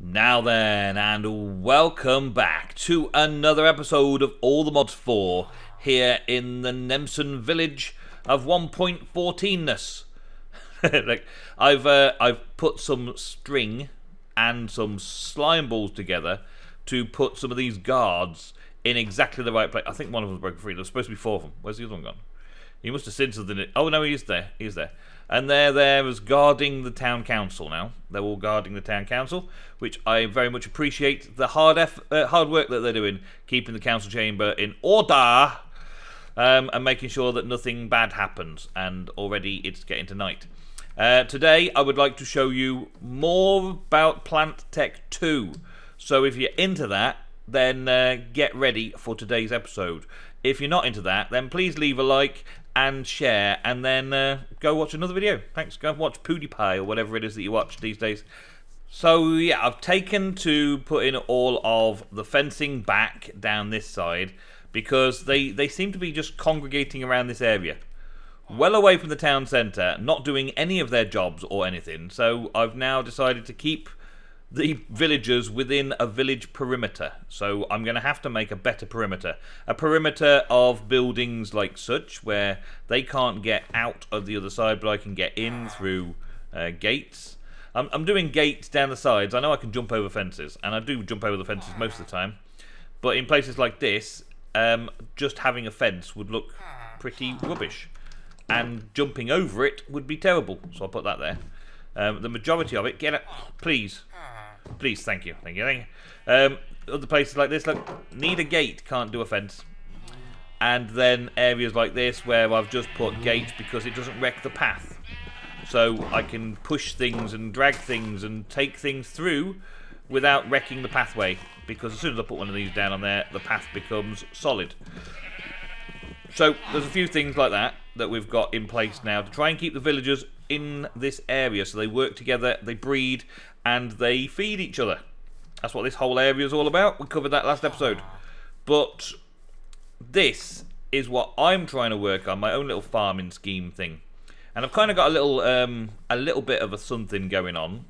Now then, and welcome back to another episode of All the Mods 4 here in the Nemsun village of 1.14ness. Like, I've put some string and some slime balls together to put some of these guards in exactly the right place. I think one of them was broken free. There's supposed to be 4 of them. Where's the other one gone? He must have seen something. Oh no, he is there. He is there. And they're there as guarding the town council now. They're all guarding the town council, which I very much appreciate the hard work that they're doing, keeping the council chamber in order, and making sure that nothing bad happens. And already it's getting to night. Today I would like to show you more about Plant Tech 2. So if you're into that, then get ready for today's episode. If you're not into that, then please leave a like and share, and then go watch another video. Thanks. Go and watch PewDiePie or whatever it is that you watch these days. So yeah, I've taken to put in all of the fencing back down this side because they seem to be just congregating around this area, well away from the town centre, not doing any of their jobs or anything. So I've now decided to keep the villagers within a village perimeter. So I'm going to have to make a better perimeter. A perimeter of buildings like such, where they can't get out of the other side, but I can get in through gates. I'm doing gates down the sides. I know I can jump over fences, and I do jump over the fences most of the time. But in places like this, just having a fence would look pretty rubbish. And jumping over it would be terrible. So I'll put that there. The majority of it, get it, please. Please, thank you, thank you, thank you. Other places like this, look, need a gate, can't do a fence. And then areas like this where I've just put gates because it doesn't wreck the path. So I can push things and drag things and take things through without wrecking the pathway. Because as soon as I put one of these down on there, the path becomes solid. So there's a few things like that we've got in place now to try and keep the villagers in this area so they work together, they breed, and they feed each other. That's what this whole area is all about. We covered that last episode. But this is what I'm trying to work on, my own little farming scheme thing. And I've kind of got a little bit of a something going on.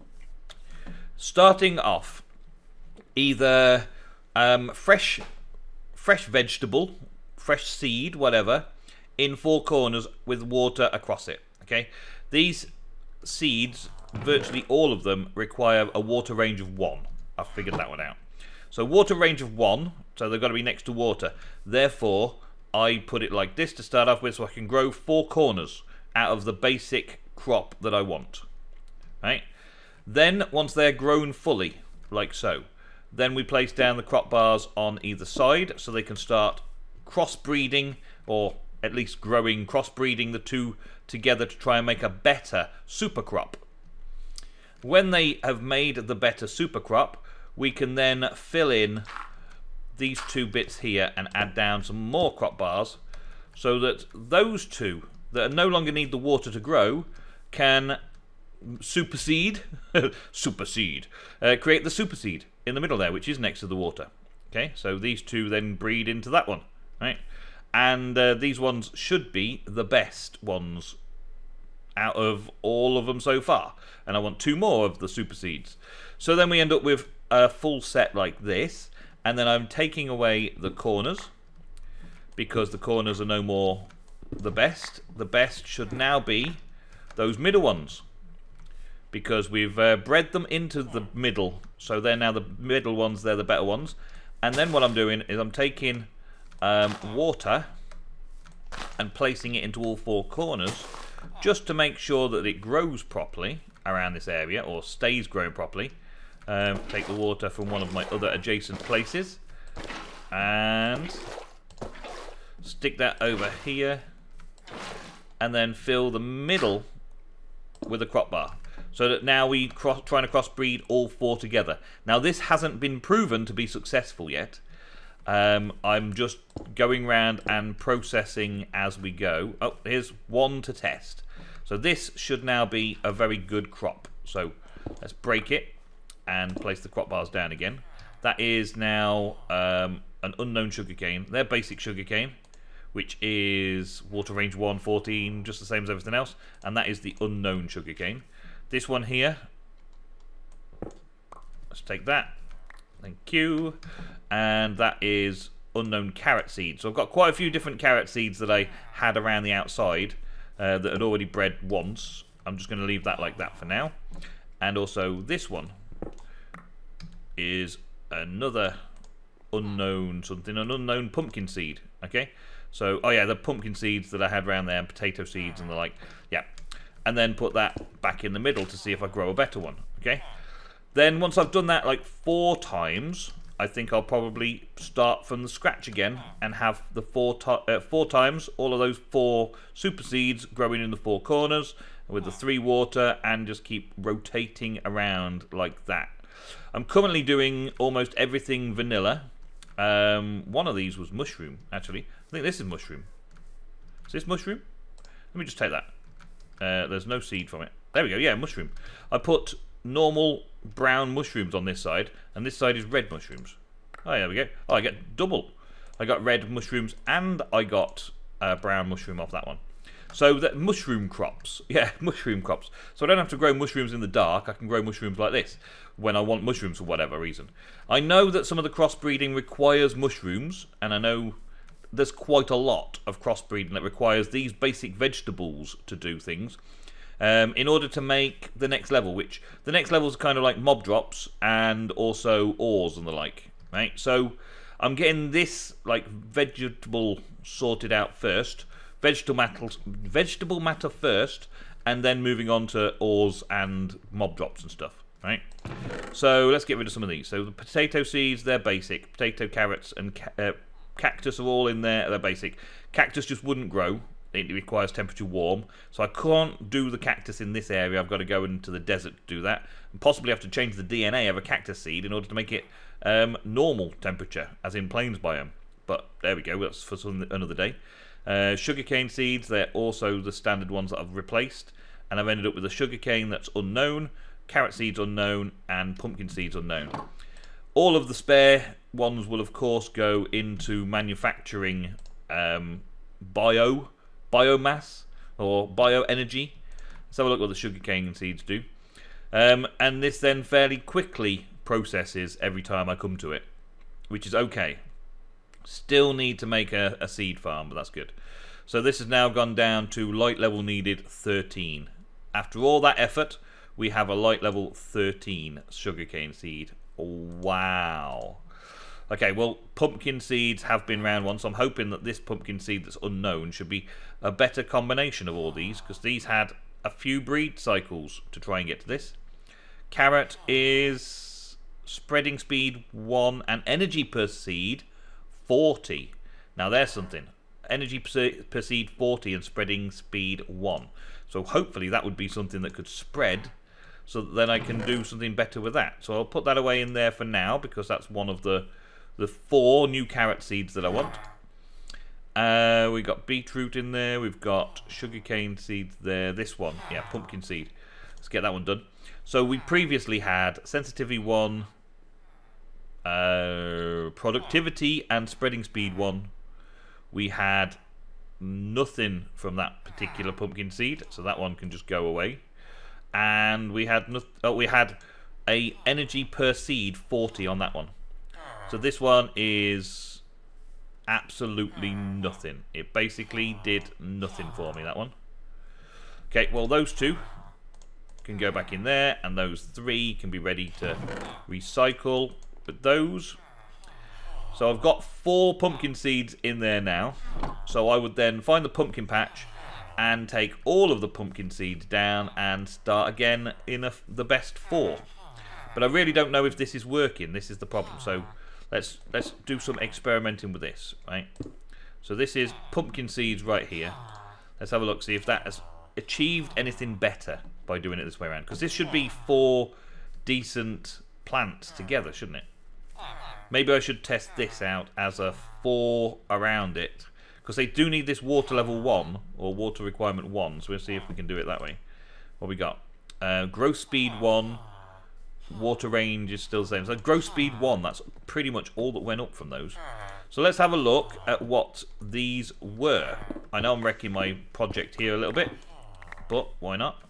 Starting off, either fresh vegetable, fresh seed, whatever, in 4 corners with water across it. Okay, these seeds, virtually all of them, require a water range of 1. I've figured that one out. So water range of 1, so they've got to be next to water. Therefore, I put it like this to start off with, so I can grow 4 corners out of the basic crop that I want. Right? Then, once they're grown fully, like so, then we place down the crop bars on either side, so they can start crossbreeding, or at least growing, crossbreeding the two together to try and make a better super crop. When they have made the better super crop, we can then fill in these 2 bits here and add down some more crop bars so that those 2 that no longer need the water to grow can supersede, create the super seed in the middle there, which is next to the water. Okay, so these 2 then breed into that one, right? And these ones should be the best ones out of all of them so far. And I want 2 more of the super seeds. So then we end up with a full set like this. And then I'm taking away the corners, because the corners are no more the best. The best should now be those middle ones, because we've bred them into the middle. So they're now the middle ones, they're the better ones. And then what I'm doing is I'm taking water and placing it into all 4 corners, just to make sure that it grows properly around this area, or stays growing properly. Take the water from one of my other adjacent places and stick that over here, and then fill the middle with a crop bar, so that now we trying to crossbreed all 4 together. Now this hasn't been proven to be successful yet. I'm just going around and processing as we go. Oh, here's 1 to test. So this should now be a very good crop. So let's break it and place the crop bars down again. That is now an unknown sugarcane. They're basic sugarcane, which is water range 1, 14, just the same as everything else. And that is the unknown sugarcane. This one here, let's take that. Thank you. And that is unknown carrot seeds. So I've got quite a few different carrot seeds that I had around the outside that had already bred once. I'm just going to leave that like that for now. And also this one is another unknown something, an unknown pumpkin seed. Okay, so oh yeah, the pumpkin seeds that I had around there, and potato seeds and the like. Yeah, and then put that back in the middle to see if I grow a better one. Okay, then once I've done that like 4 times, I think I'll probably start from the scratch again and have the 4 times all of those 4 super seeds growing in the 4 corners with the 3 water, and just keep rotating around like that. I'm currently doing almost everything vanilla. One of these was mushroom, actually. I think this is mushroom. Is this mushroom? Let me just take that. There's no seed from it. There we go, yeah, mushroom. I put normal brown mushrooms on this side, and this side is red mushrooms. Oh, yeah, there we go. Oh, I get double. I got red mushrooms, and I got brown mushroom off that one. So that mushroom crops, yeah, mushroom crops. So I don't have to grow mushrooms in the dark. I can grow mushrooms like this when I want mushrooms for whatever reason. I know that some of the crossbreeding requires mushrooms, and I know there's quite a lot of crossbreeding that requires these basic vegetables to do things in order to make the next level, which the next level is kind of like mob drops and also ores and the like, right? So I'm getting this like vegetable sorted out first. Vegetable matter first, and then moving on to ores and mob drops and stuff, right? So let's get rid of some of these. So the potato seeds, they're basic. Potato, carrots, and cactus are all in there. They're basic. Cactus just wouldn't grow. It requires temperature warm. So I can't do the cactus in this area. I've got to go into the desert to do that. And possibly have to change the DNA of a cactus seed in order to make it normal temperature, as in plains biome. But there we go. That's for another day. Sugarcane seeds, they're also the standard ones that I've replaced, and I've ended up with a sugarcane that's unknown, carrot seeds unknown, and pumpkin seeds unknown. All of the spare ones will of course go into manufacturing biomass or bioenergy. Let's have a look what the sugarcane seeds do. And this then fairly quickly processes every time I come to it, which is okay. Still need to make a seed farm, but that's good. So this has now gone down to light level needed 13. After all that effort, we have a light level 13 sugarcane seed. Wow. Okay, well, pumpkin seeds have been round once. So I'm hoping that this pumpkin seed that's unknown should be a better combination of all these, because these had a few breed cycles to try and get to this. Carrot is spreading speed 1 and energy per seed 40. Now there's something. Energy per seed 40 and spreading speed 1. So hopefully that would be something that could spread, so that then I can do something better with that. So I'll put that away in there for now, because that's one of the 4 new carrot seeds that I want. We've got beetroot in there. We've got sugarcane seeds there. This one, yeah, pumpkin seed. Let's get that one done. So we previously had sensitivity 1, productivity and spreading speed 1. We had nothing from that particular pumpkin seed, so that one can just go away. And we had a energy per seed 40 on that one. So this one is absolutely nothing. It basically did nothing for me, that one. Okay, well those 2 can go back in there, and those 3 can be ready to recycle. But those, so I've got 4 pumpkin seeds in there now. So I would then find the pumpkin patch and take all of the pumpkin seeds down and start again in the best 4. But I really don't know if this is working. This is the problem. So let's do some experimenting with this, right? So this is pumpkin seeds right here. Let's have a look, see if that has achieved anything better by doing it this way around. Because this should be 4 decent plants together, shouldn't it? Maybe I should test this out as a 4 around it, because they do need this water level 1 or water requirement 1. So we'll see if we can do it that way. What we got? Growth speed 1. Water range is still the same. So growth speed 1. That's pretty much all that went up from those. So let's have a look at what these were. I know I'm wrecking my project here a little bit, but why not?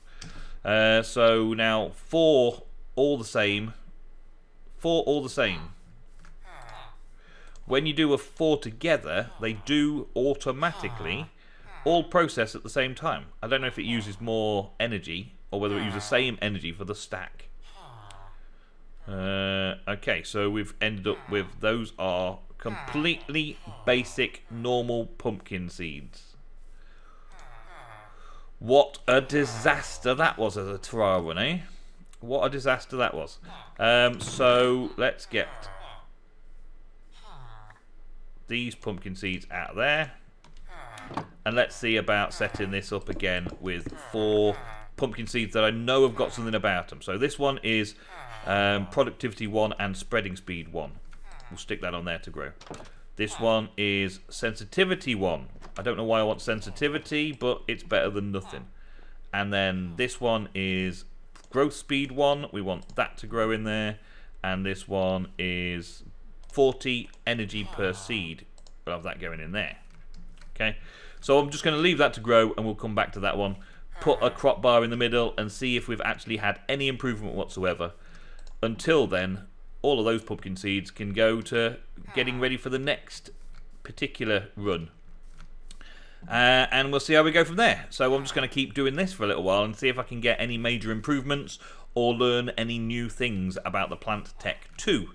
So now 4 all the same. 4 all the same? When you do a 4 together, they do automatically all process at the same time. I don't know if it uses more energy or whether it uses the same energy for the stack. Okay, so we've ended up with those are completely basic normal pumpkin seeds. What a disaster that was as a trial run, eh? What a disaster that was. So let's get these pumpkin seeds out of there. And let's see about setting this up again with 4 pumpkin seeds that I know have got something about them. So this one is productivity 1 and spreading speed 1. We'll stick that on there to grow. This one is sensitivity 1. I don't know why I want sensitivity, but it's better than nothing. And then this one is growth speed 1. We want that to grow in there. And this one is 40 energy per seed. We'll have that going in there. Okay, so I'm just going to leave that to grow, and we'll come back to that one. Put a crop bar in the middle and see if we've actually had any improvement whatsoever. Until then, all of those pumpkin seeds can go to getting ready for the next particular run. And we'll see how we go from there. So I'm just going to keep doing this for a little while and see if I can get any major improvements or learn any new things about the plant tech too.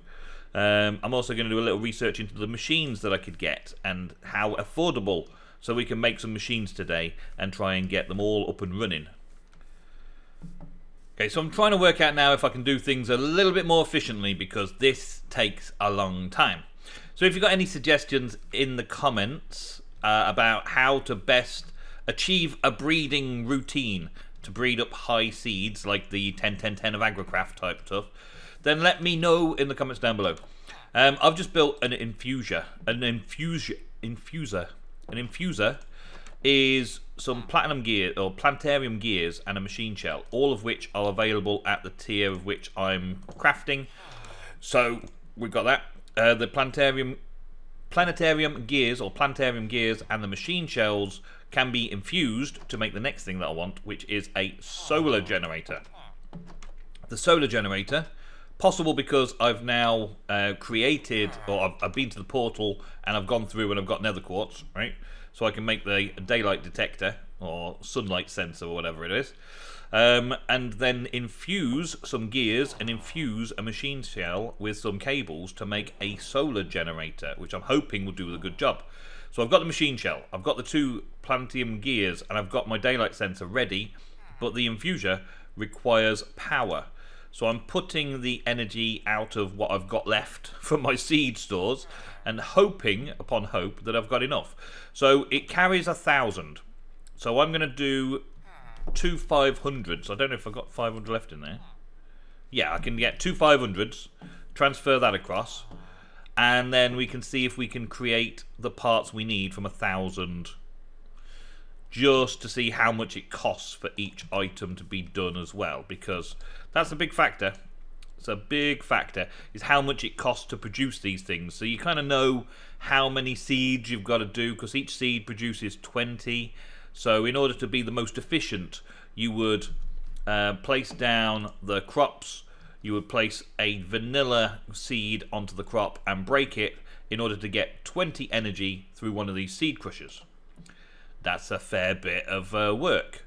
I'm also going to do a little research into the machines that I could get and how affordable, so we can make some machines today and try and get them all up and running. Okay, so I'm trying to work out now if I can do things a little bit more efficiently, because this takes a long time. So if you've got any suggestions in the comments about how to best achieve a breeding routine to breed up high seeds like the 10-10-10 of Agricraft type stuff, then let me know in the comments down below. I've just built an infuser. An infuser is some platinum gear or plantarium gears and a machine shell, all of which are available at the tier of which I'm crafting. So we've got that. The planetarium gears or plantarium gears and the machine shells can be infused to make the next thing that I want, which is a solar generator. The solar generator, possible because I've now created, or I've been to the portal and I've gone through and I've got nether quartz, right? So I can make the daylight detector or sunlight sensor or whatever it is, and then infuse some gears and infuse a machine shell with some cables to make a solar generator, which I'm hoping will do a good job. So I've got the machine shell, I've got the 2 plantium gears, and I've got my daylight sensor ready, but the infuser requires power. So I'm putting the energy out of what I've got left from my seed stores and hoping, upon hope, that I've got enough. So it carries 1,000. So I'm going to do 2 500s. I don't know if I've got 500 left in there. Yeah, I can get 2 500s, transfer that across, and then we can see if we can create the parts we need from 1,000, just to see how much it costs for each item to be done as well, because that's a big factor. It's a big factor, is how much it costs to produce these things. So you kind of know how many seeds you've got to do, because each seed produces 20. So in order to be the most efficient, you would place down the crops, you would place a vanilla seed onto the crop and break it in order to get 20 energy through one of these seed crushers. That's a fair bit of work.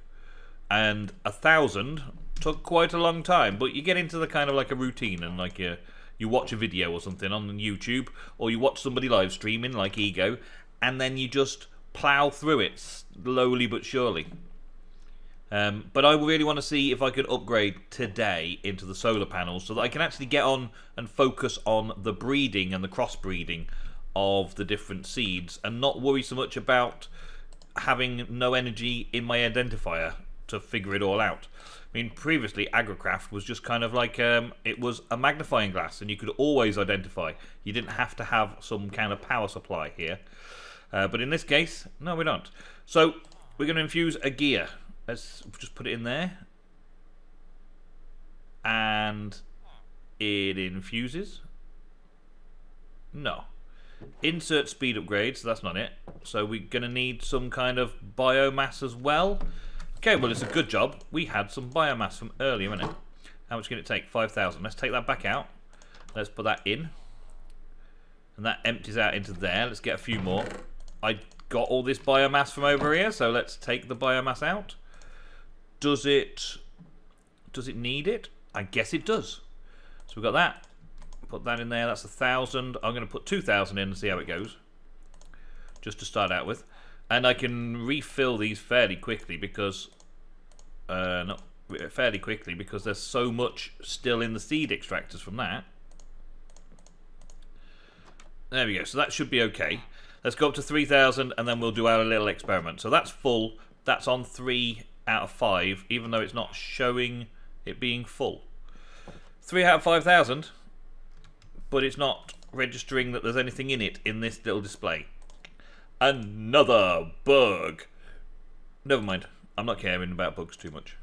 And 1,000 took quite a long time, but you get into the kind of like a routine, and like you watch a video or something on YouTube, or you watch somebody live streaming like Ego, and then you just plow through it slowly but surely. But I really want to see if I could upgrade today into the solar panels so that I can actually get on and focus on the breeding and the crossbreeding of the different seeds and not worry so much about having no energy in my identifier to figure it all out. I mean, previously Agricraft was just kind of like it was a magnifying glass, and you could always identify. You didn't have to have some kind of power supply here. But in this case, no, we don't. So we're going to infuse a gear. Let's just put it in there, and it infuses. No. Insert speed upgrade, so that's not it. So we're going to need some kind of biomass as well. Okay, well, it's a good job. We had some biomass from earlier, isn't it? How much can it take? 5,000. Let's take that back out. Let's put that in. And that empties out into there. Let's get a few more. I got all this biomass from over here, so let's take the biomass out. Does it need it? I guess it does. So we've got that. Put that in there. That's 1,000. I'm going to put 2,000 in and see how it goes. Just to start out with. And I can refill these fairly quickly because... not fairly quickly because there's so much still in the seed extractors from that. There we go. So that should be okay. Let's go up to 3,000 and then we'll do our little experiment. So that's full. That's on 3 out of 5, even though it's not showing it being full. 3 out of 5,000, but it's not registering that there's anything in it in this little display. Another bug. Never mind. I'm not caring about bugs too much.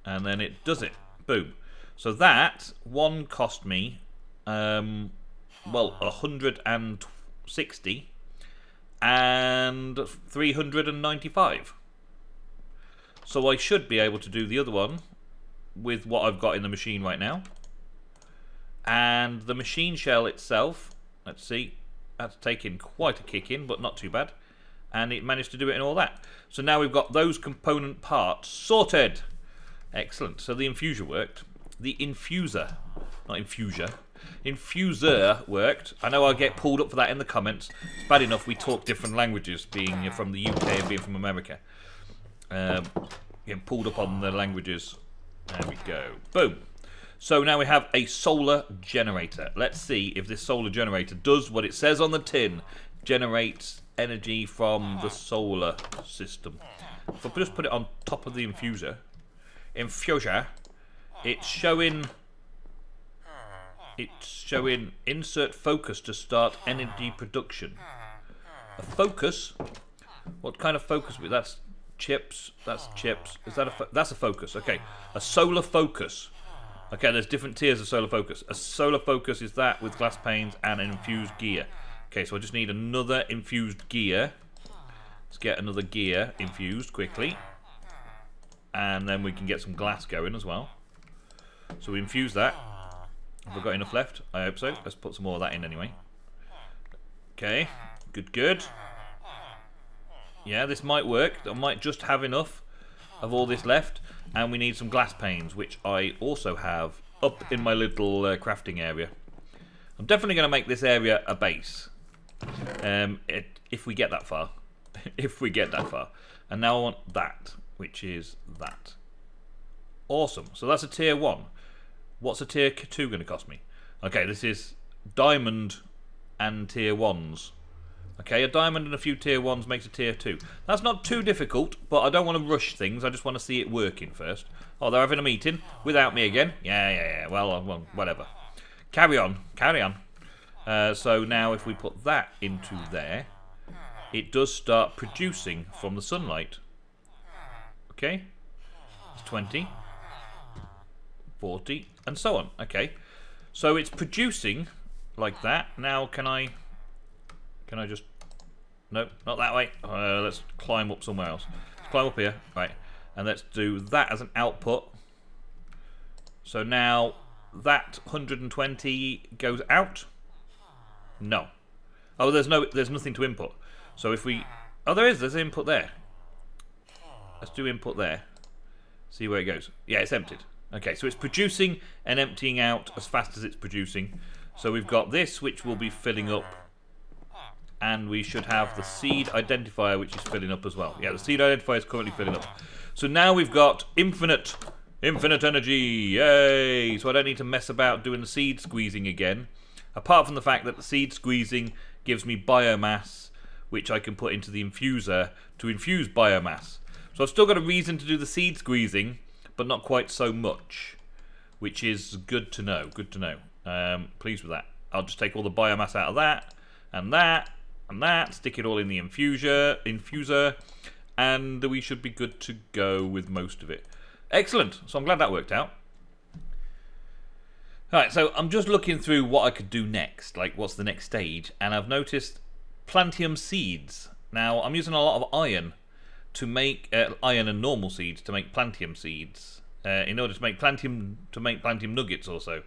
And then it does it. Boom. So that one cost me, well, 160 and 395. So I should be able to do the other one with what I've got in the machine right now. And the machine shell itself, let's see, that's taken quite a kick in, but not too bad. And it managed to do it and all that. So now we've got those component parts sorted. Excellent. So the infuser worked. The infuser, not infuser, infuser worked. I know I'll get pulled up for that in the comments. It's bad enough we talk different languages, being from the UK and being from America. Getting pulled up on the languages. There we go. Boom. So now we have a solar generator. Let's see if this solar generator does what it says on the tin. Generates energy from the solar system. If I just put it on top of the infuser, it's showing insert focus to start energy production. A focus? What kind of focus? That's chips. That's chips. Is that that's a focus? Okay, a solar focus. Okay, there's different tiers of solar focus. A solar focus is that with glass panes and an infused gear. Okay, so I just need another infused gear. Let's get another gear infused quickly. And then we can get some glass going as well. So we infuse that. Have I got enough left? I hope so. Let's put some more of that in anyway. Okay, good, good. Yeah, this might work. I might just have enough of all this left. And we need some glass panes, which I also have up in my little crafting area. I'm definitely going to make this area a base. If we get that far. If we get that far. And now I want that, which is that. Awesome. So that's a tier 1. What's a tier 2 going to cost me? Okay, this is diamond and tier 1s. Okay, a diamond and a few tier 1s makes a tier 2. That's not too difficult, but I don't want to rush things. I just want to see it working first. Oh, they're having a meeting without me again. Yeah. Well, whatever. Carry on. Carry on. So now if we put that into there, it does start producing from the sunlight. Okay. It's 20. 40. And so on. Okay. So it's producing like that. Now can I just... No, not that way. Let's climb up somewhere else. Let's climb up here. Right. And let's do that as an output. So now that 120 goes out. No. Oh, there's nothing to input. So if we... Oh, there's input there. Let's do input there. See where it goes. Yeah, it's emptied. Okay, so it's producing and emptying out as fast as it's producing. So we've got this, which will be filling up. And we should have the seed identifier, which is filling up as well. Yeah, the seed identifier is currently filling up. So now we've got infinite energy. Yay! So I don't need to mess about doing the seed squeezing again. Apart from the fact that the seed squeezing gives me biomass, which I can put into the infuser to infuse biomass. So I've still got a reason to do the seed squeezing, but not quite so much, which is good to know. Good to know. Pleased with that. I'll just take all the biomass out of that, and that, and that. Stick it all in the infuser, and we should be good to go with most of it. Excellent. So I'm glad that worked out. Alright, so I'm just looking through what I could do next, like what's the next stage, and I've noticed plantium seeds. Now, I'm using a lot of iron to make iron and normal seeds to make plantium seeds, in order to make plantium nuggets also.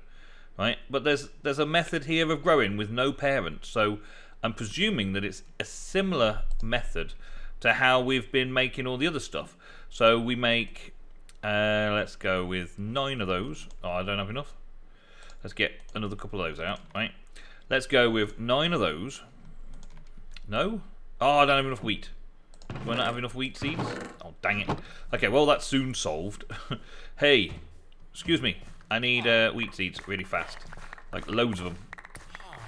right? But there's a method here of growing with no parents, so I'm presuming that it's a similar method to how we've been making all the other stuff. So we make, let's go with 9 of those. Oh, I don't have enough. Let's get another couple of those out, right? Let's go with 9 of those. No? Oh, I don't have enough wheat. Do I not have enough wheat seeds? Oh, dang it. Okay, well, that's soon solved. Hey, excuse me. I need wheat seeds really fast. Like, loads of them.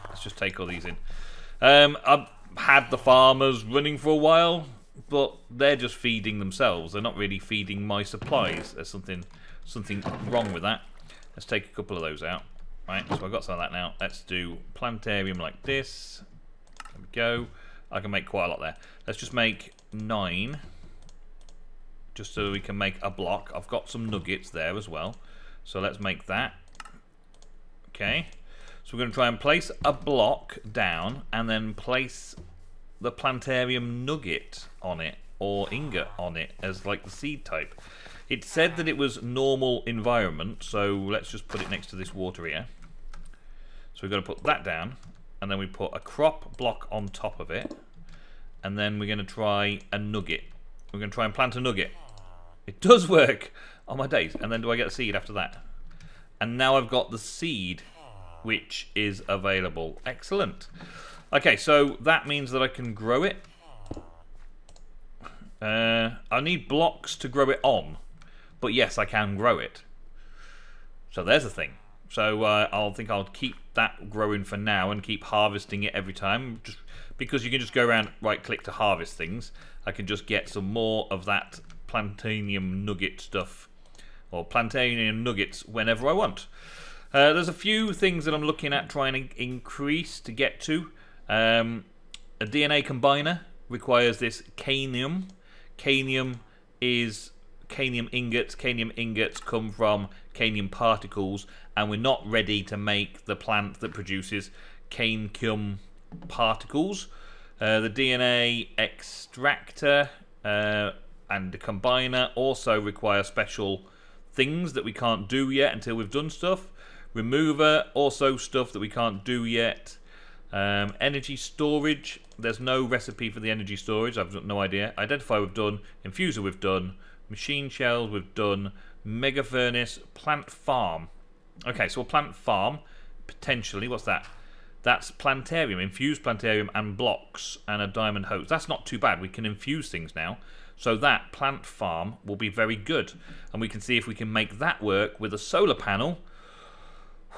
Let's just take all these in. I've had the farmers running for a while, but they're just feeding themselves. They're not really feeding my supplies. There's something wrong with that. Let's take a couple of those out. Right, so I've got some of that now. Let's do plantarium like this. There we go. I can make quite a lot there. Let's just make 9. Just so we can make a block. I've got some nuggets there as well. So let's make that. Okay. So we're going to try and place a block down and then place the plantarium nugget on it or ingot on it as like the seed type. It said that it was normal environment, so let's just put it next to this water here. So we're going to put that down and then we put a crop block on top of it and then we're going to try a nugget. We're going to try and plant a nugget. It does work on my days. And then do I get a seed after that? And now I've got the seed which is available. Excellent. Okay, so that means that I can grow it. I need blocks to grow it on, but yes, I can grow it. So there's a thing. So I'll keep that growing for now and keep harvesting it every time, just because you can just go around right-click to harvest things. I can just get some more of that plantanium nugget stuff, or plantanium nuggets whenever I want. There's a few things that I'm looking at trying to increase to get to. A DNA combiner requires this canium. Canium is canium ingots. Canium ingots come from canium particles, and we're not ready to make the plant that produces canium particles. The DNA extractor and the combiner also require special things that we can't do yet until we've done stuff. Remover, also stuff that we can't do yet. Energy storage, there's no recipe for the energy storage, I've got no idea. Identify we've done, infuser we've done, machine shells we've done, mega furnace, plant farm. Okay, so a plant farm, potentially, what's that? That's plantarium, infused plantarium and blocks and a diamond hose. That's not too bad, we can infuse things now. So that plant farm will be very good. And we can see if we can make that work with a solar panel.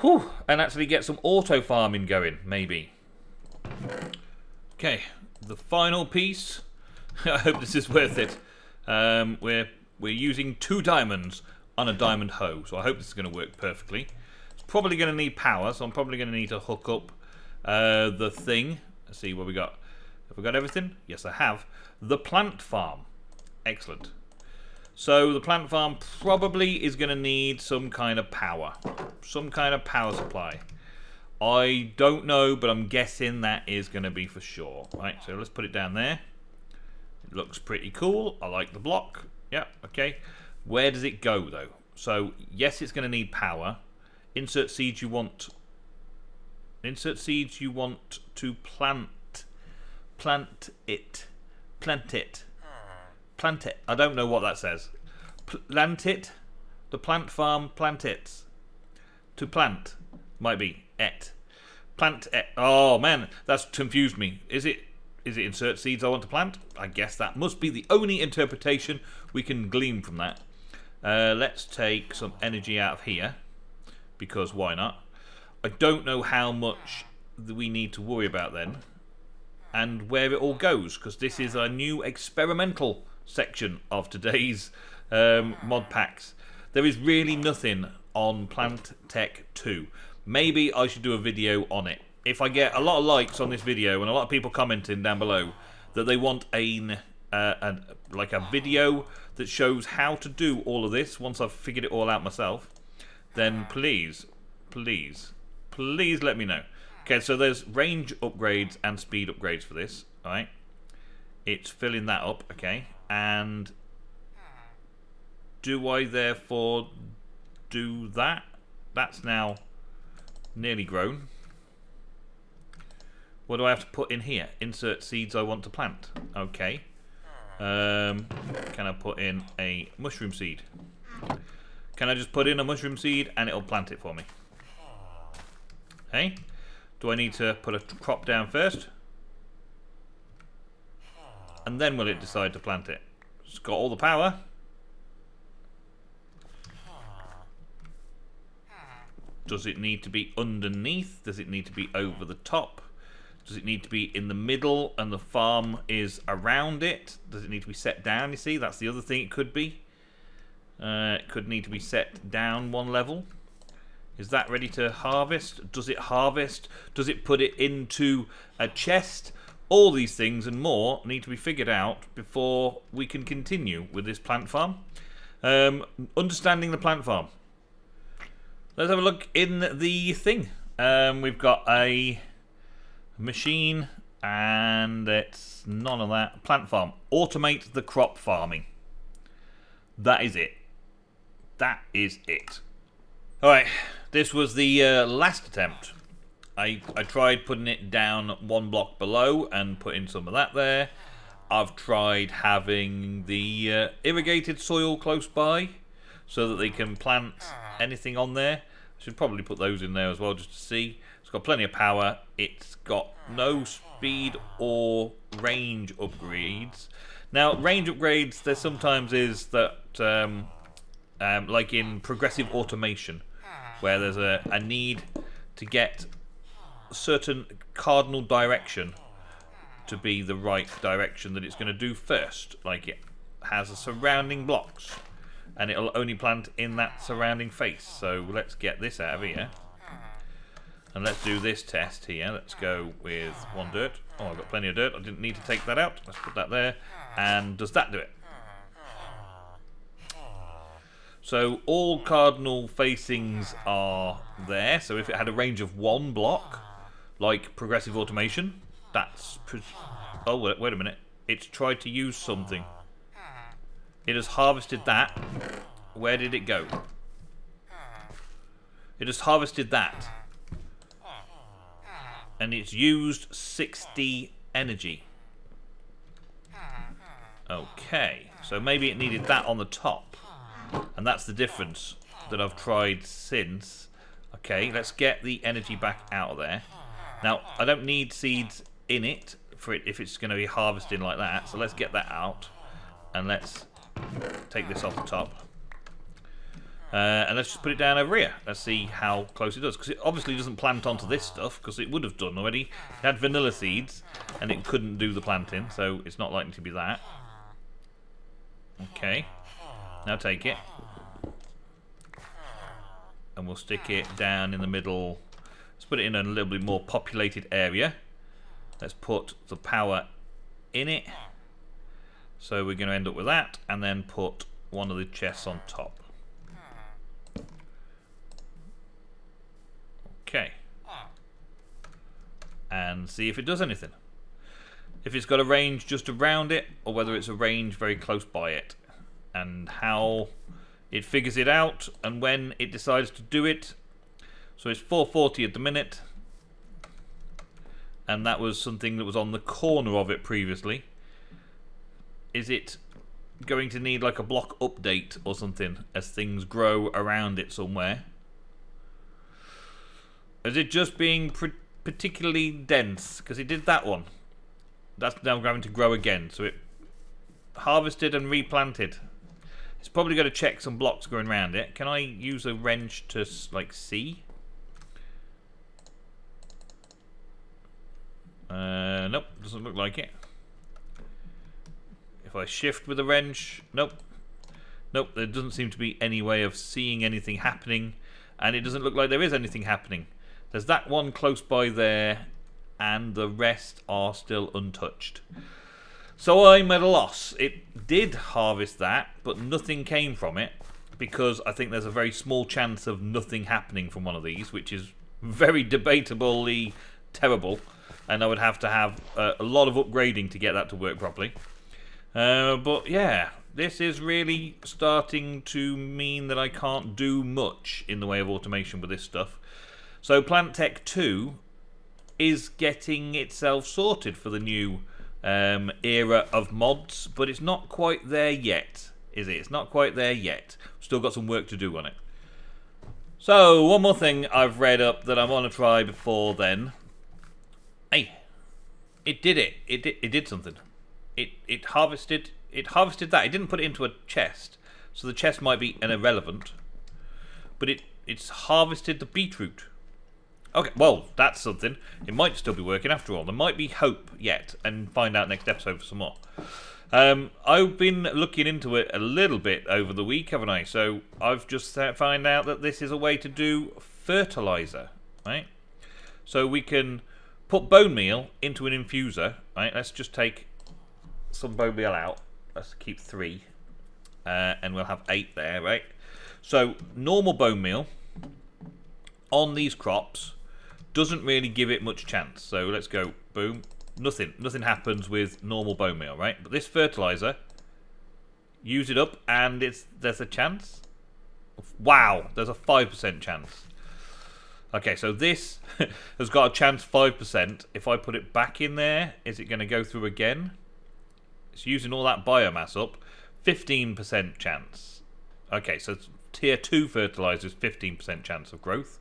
Whew, and actually get some auto farming going, maybe. Okay, the final piece. I hope this is worth it. We're using 2 diamonds on a diamond hoe, so I hope this is going to work perfectly. It's probably going to need power, so I'm probably going to need to hook up the thing. Let's see what we got. Have we got everything? Yes, I have. The plant farm. Excellent. So the plant farm probably is going to need some kind of power. Some kind of power supply. I don't know, but I'm guessing that is going to be for sure. Right, so let's put it down there. It looks pretty cool. I like the block. Yeah, okay. Where does it go, though? So, yes, it's going to need power. Insert seeds you want. Insert seeds you want to plant. Plant it. Plant it. Plant it. I don't know what that says. Plant it. The plant farm. Plant it. To plant. Might be et. Plant et. Oh man, that's confused me. Is it insert seeds I want to plant? I guess that must be the only interpretation we can glean from that. Let's take some energy out of here, because why not? I don't know how much we need to worry about then, and where it all goes, because this is a new experimental section of today's mod packs. There is really nothing on Plant Tech 2. Maybe I should do a video on it. If I get a lot of likes on this video and a lot of people commenting down below that they want like a video that shows how to do all of this once I've figured it all out myself, then please let me know. Okay, so there's range upgrades and speed upgrades for this. Alright, it's filling that up. Okay, and do I therefore do that? That's now nearly grown. What do I have to put in here? Insert seeds I want to plant. Okay. Can I put in a mushroom seed? Can I just put in a mushroom seed and it'll plant it for me? Hey? Do I need to put a crop down first? And then will it decide to plant it? It's got all the power. Does it need to be underneath? Does it need to be over the top? Does it need to be in the middle and the farm is around it? Does it need to be set down, you see? That's the other thing it could be. It could need to be set down one level. Is that ready to harvest? Does it harvest? Does it put it into a chest? All these things and more need to be figured out before we can continue with this plant farm. Understanding the plant farm. Let's have a look in the thing. We've got a machine and it's none of that. Plant farm. Automate the crop farming. That is it. That is it. Alright, this was the last attempt. I tried putting it down one block below and putting some of that there. I've tried having the irrigated soil close by so that they can plant anything on there. I should probably put those in there as well just to see. It's got plenty of power. It's got no speed or range upgrades. Now, range upgrades, there sometimes is that, like in progressive automation, where there's a need to get a certain cardinal direction to be the right direction that it's going to do first. Like it has a surrounding blocks, and it'll only plant in that surrounding face. So let's get this out of here. And let's do this test here. Let's go with one dirt. Oh, I've got plenty of dirt. I didn't need to take that out. Let's put that there. And does that do it? So all cardinal facings are there. So if it had a range of one block, like progressive automation, that's... Oh, wait a minute. It's tried to use something. It has harvested that. Where did it go? It has harvested that. And it's used 60 energy. Okay, so maybe it needed that on the top. And that's the difference that I've tried since. Okay, let's get the energy back out of there. Now, I don't need seeds in it for it if it's going to be harvesting like that. So let's get that out. And let's take this off the top. And let's just put it down over here. Let's see how close it does. Because it obviously doesn't plant onto this stuff, because it would have done already. It had vanilla seeds, and it couldn't do the planting, so it's not likely to be that. Okay. Now take it. And we'll stick it down in the middle. Let's put it in a little bit more populated area. Let's put the power in it. So we're going to end up with that, and then put one of the chests on top. Okay. And see if it does anything. If it's got a range just around it, or whether it's a range very close by it. And how it figures it out, and when it decides to do it. So it's 440 at the minute. And that was something that was on the corner of it previously. Is it going to need like a block update or something as things grow around it somewhere? Is it just being particularly dense? Because it did that one. That's now going to grow again. So it harvested and replanted. It's probably going to check some blocks going around it. Can I use a wrench to like see? Nope, doesn't look like it. If I shift with a wrench, nope. Nope, there doesn't seem to be any way of seeing anything happening. And it doesn't look like there is anything happening. There's that one close by there, and the rest are still untouched. So I'm at a loss. It did harvest that, but nothing came from it, because I think there's a very small chance of nothing happening from one of these, which is very debatably terrible, and I would have to have a lot of upgrading to get that to work properly. But yeah, this is really starting to mean that I can't do much in the way of automation with this stuff. So Plant Tech 2 is getting itself sorted for the new era of mods, but it's not quite there yet, is it? It's not quite there yet. Still got some work to do on it. So, one more thing I've read up that I want to try before then. Hey, it did it. It did something. It harvested that. It didn't put it into a chest, so the chest might be an irrelevant. But it's harvested the beetroot. Okay, well, that's something. It might still be working after all. There might be hope yet, and find out next episode for some more. I've been looking into it a little bit over the week, haven't I? So I've just found out that this is a way to do fertilizer, right? So we can put bone meal into an infuser, right? Let's just take some bone meal out. Let's keep 3, and we'll have 8 there, right? So normal bone meal on these crops doesn't really give it much chance. So let's go boom. Nothing happens with normal bone meal, right? But this fertilizer, use it up and there's a chance. Wow, there's a 5% chance. Okay, so this has got a chance 5%. If I put it back in there, is it going to go through again? It's using all that biomass up. 15% chance. Okay, so tier 2 fertilizers, 15% chance of growth.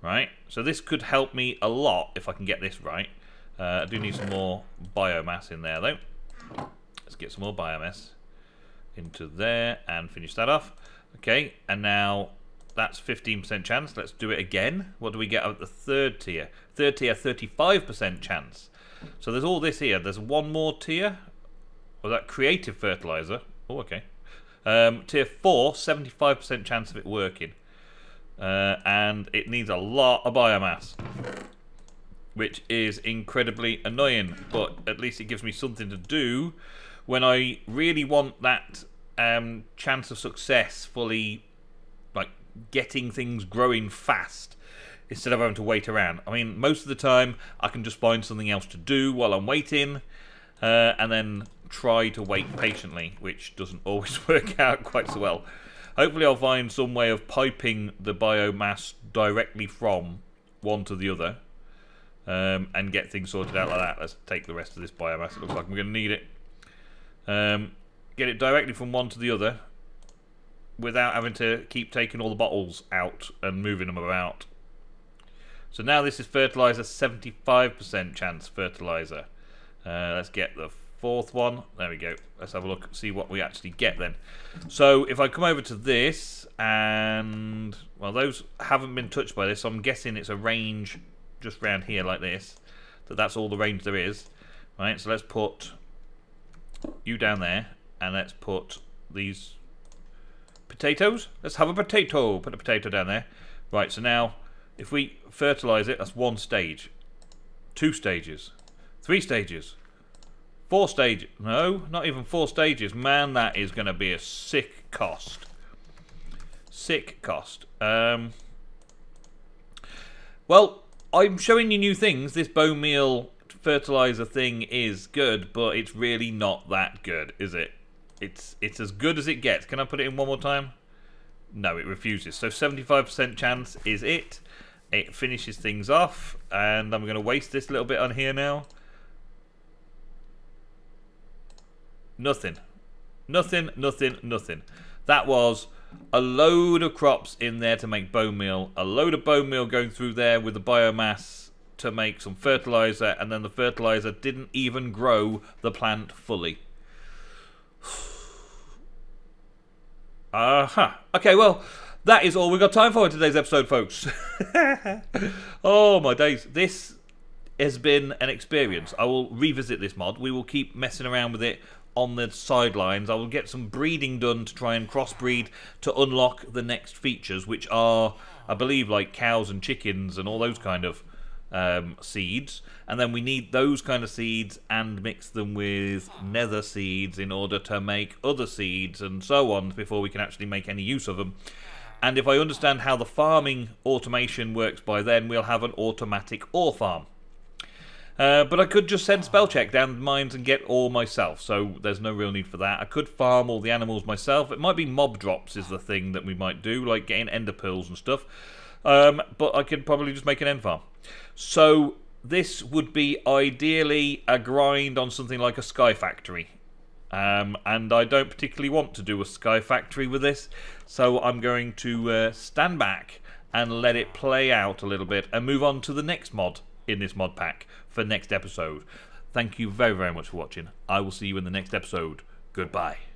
Right, so this could help me a lot if I can get this right. I do need some more biomass in there though. Let's get some more biomass into there and finish that off. Okay, and now that's 15% chance. Let's do it again. What do we get at the third tier? Third tier, 35% chance. So there's all this here. There's one more tier. Was that creative fertilizer? Oh, okay. Tier 4, 75% chance of it working. And it needs a lot of biomass, which is incredibly annoying, but at least it gives me something to do when I really want that chance of success fully, like getting things growing fast instead of having to wait around. I mean, most of the time I can just find something else to do while I'm waiting, and then try to wait patiently, which doesn't always work out quite so well. Hopefully I'll find some way of piping the biomass directly from one to the other, and get things sorted out like that. Let's take the rest of this biomass. It looks like I'm going to need it. Get it directly from one to the other without having to keep taking all the bottles out and moving them about. So now this is fertilizer, 75% chance fertilizer. Let's get the 4th one. There we go. Let's have a look, see what we actually get then. So if I come over to this, and well, those haven't been touched by this, so I'm guessing it's a range just round here like this. That's all the range there is. Right, so let's put you down there, and let's put these potatoes. Let's have a potato. Put a potato down there. Right, so now if we fertilize it, that's 1 stage, 2 stages, 3 stages, 4 stages. No, not even 4 stages. Man, that is going to be a sick cost. Sick cost. Well, I'm showing you new things. This bone meal fertilizer thing is good, but it's really not that good, is it? It's as good as it gets. Can I put it in one more time? No, it refuses. So 75% chance is it. It finishes things off, and I'm going to waste this little bit on here now. Nothing. Nothing, nothing, nothing. That was a load of crops in there to make bone meal, a load of bone meal going through there with the biomass to make some fertilizer, and then the fertilizer didn't even grow the plant fully. Okay, well, that is all we've got time for in today's episode, folks. Oh, my days. This has been an experience. I will revisit this mod. We will keep messing around with it on the sidelines. I will get some breeding done to try and crossbreed to unlock the next features, which are, I believe, like cows and chickens and all those kind of seeds. And then we need those kind of seeds and mix them with nether seeds in order to make other seeds and so on before we can actually make any use of them. And if I understand how the farming automation works by then, we'll have an automatic ore farm. But I could just send spell check down the mines and get ore myself, so there's no real need for that. I could farm all the animals myself. It might be mob drops is the thing that we might do, like getting ender pearls and stuff. But I could probably just make an end farm. So this would be ideally a grind on something like a Sky Factory. And I don't particularly want to do a Sky Factory with this, so I'm going to stand back and let it play out a little bit and move on to the next mod in this mod pack for next episode. Thank you very, very much for watching. I will see you in the next episode. Goodbye.